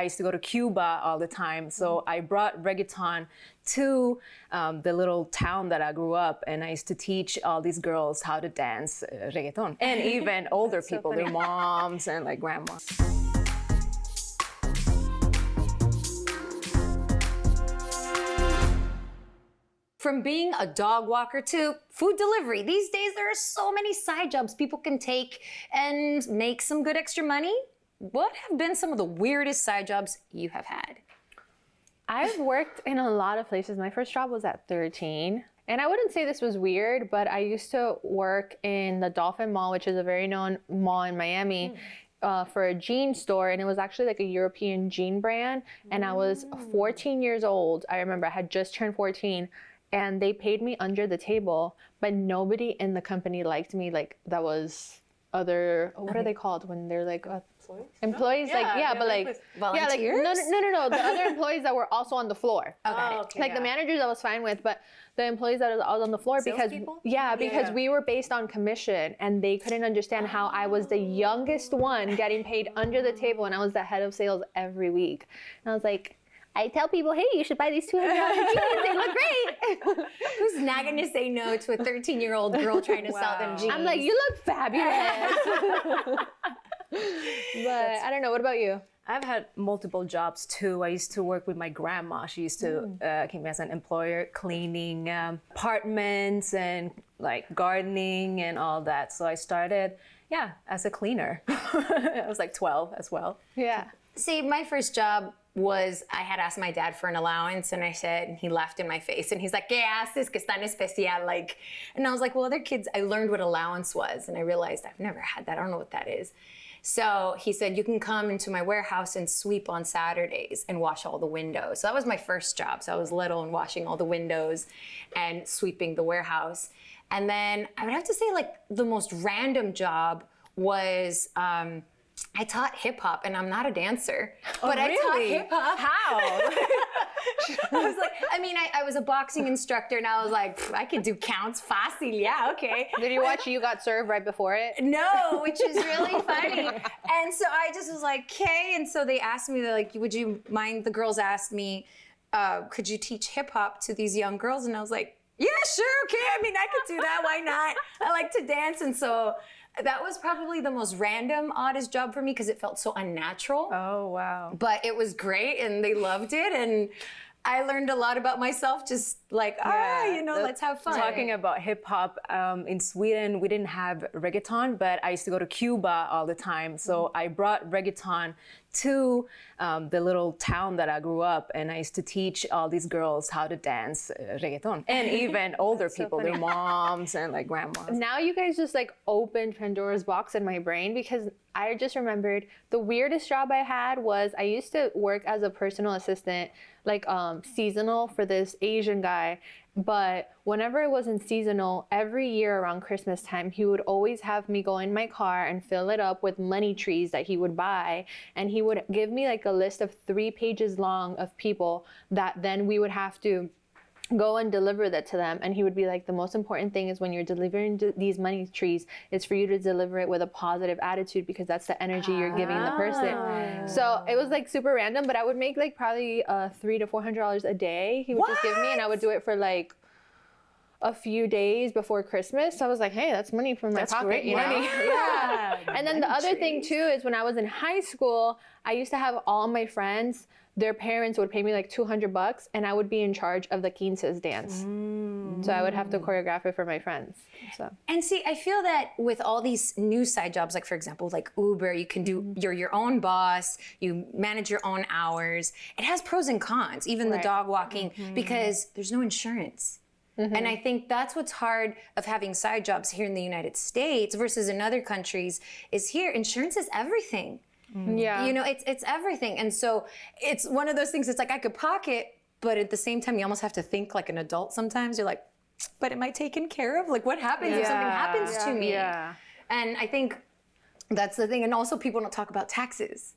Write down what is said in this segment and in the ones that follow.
I used to go to Cuba all the time. So I brought reggaeton to the little town that I grew up, and I used to teach all these girls how to dance reggaeton, and even older people, their moms and like grandmas. From being a dog walker to food delivery, these days there are so many side jobs people can take and make some good extra money. What have been some of the weirdest side jobs you have had? I've worked in a lot of places. My first job was at 13. And I wouldn't say this was weird, but I used to work in the Dolphin Mall, which is a very known mall in Miami, for a jean store. And it was actually like a European jean brand. And I was 14 years old. I remember I had just turned 14. And they paid me under the table, but nobody in the company liked me. Like, that was other, what are they called when they're like employees? Volunteers? No. The other employees that were also on the floor. Okay. Like the managers I was fine with, but the employees that was on the floor because we were based on commission, and they couldn't understand how I was the youngest one getting paid under the table, and I was the head of sales every week. And I was like, I tell people, hey, you should buy these $200 jeans. They look great. Who's not going to say no to a 13-year-old girl trying to sell them jeans? I'm like, you look fabulous. But I don't know. What about you? I've had multiple jobs too. I used to work with my grandma. She used to keep me as an employer, cleaning apartments and like gardening and all that. So I started, as a cleaner. I was like 12 as well. Yeah. See, my first job was, I had asked my dad for an allowance, and I said, and he laughed in my face, and he's like, ¿Qué haces que es tan especial? Like, and I was like, well, other kids, I learned what allowance was, and I realized I've never had that. I don't know what that is. So he said, you can come into my warehouse and sweep on Saturdays and wash all the windows. So that was my first job. So I was little and washing all the windows and sweeping the warehouse. And then I would have to say, like, the most random job was, I taught hip hop, and I'm not a dancer, but really? I taught hip hop. How? I was like, I was a boxing instructor, and I was like, I could do counts fácil, yeah, okay. Did you watch You Got Served right before it? No, which is really funny. And so I just was like, okay. And so they asked me, they're like, would you mind, the girls asked me, could you teach hip hop to these young girls? And I was like, yeah, sure, okay. I mean, I could do that, why not? I like to dance, and so that was probably the most random, oddest job for me because it felt so unnatural. Oh, wow. But it was great, and they loved it, and I learned a lot about myself, just like, let's have fun. Talking about hip hop, in Sweden, we didn't have reggaeton, but I used to go to Cuba all the time. So I brought reggaeton to the little town that I grew up, and I used to teach all these girls how to dance reggaeton, and even older people, their moms and like grandmas. Now you guys just like opened Pandora's box in my brain, because I just remembered the weirdest job I had was I used to work as a personal assistant, like seasonal for this Asian guy. But whenever it wasn't seasonal, every year around Christmas time, he would always have me go in my car and fill it up with money trees that he would buy. And he would give me like a list of 3 pages long of people that then we would have to go and deliver that to them. And he would be like, the most important thing is when you're delivering these money trees, it's for you to deliver it with a positive attitude, because that's the energy you're giving the person. So it was like super random, but I would make like probably $300 to $400 a day. He would just give me, and I would do it for like a few days before Christmas. So I was like, hey, that's money from my pocket. Great money. Yeah. And then the other thing too is when I was in high school, I used to have all my friends, their parents would pay me like $200, and I would be in charge of the quinces dance. So I would have to choreograph it for my friends. So. And see, I feel that with all these new side jobs, like for example, like Uber, you can do, you're your own boss, you manage your own hours. It has pros and cons, even the dog walking, because there's no insurance. And I think that's what's hard of having side jobs here in the United States versus in other countries, is here, insurance is everything. Yeah. You know, it's everything. And so it's one of those things, it's like I could pocket, but at the same time, you almost have to think like an adult sometimes. You're like, but am I taken care of? Like, what happens if something happens to me? Yeah. And I think that's the thing. And also people don't talk about taxes.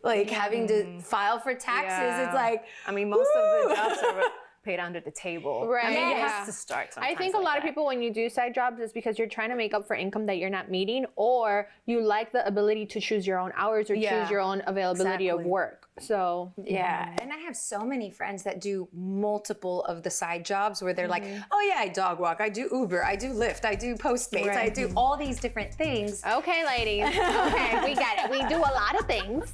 Like having to file for taxes. It's like, I mean, most of the jobs are paid under the table. Right. I mean, you Yeah. have to start I think a like lot of that. people, when you do side jobs, is because you're trying to make up for income that you're not meeting, or you like the ability to choose your own hours or choose your own availability of work. So yeah, and I have so many friends that do multiple of the side jobs where they're like, oh yeah, I dog walk, I do Uber, I do Lyft, I do Postmates, I do all these different things. okay, ladies. Okay, we got it. We do a lot of things.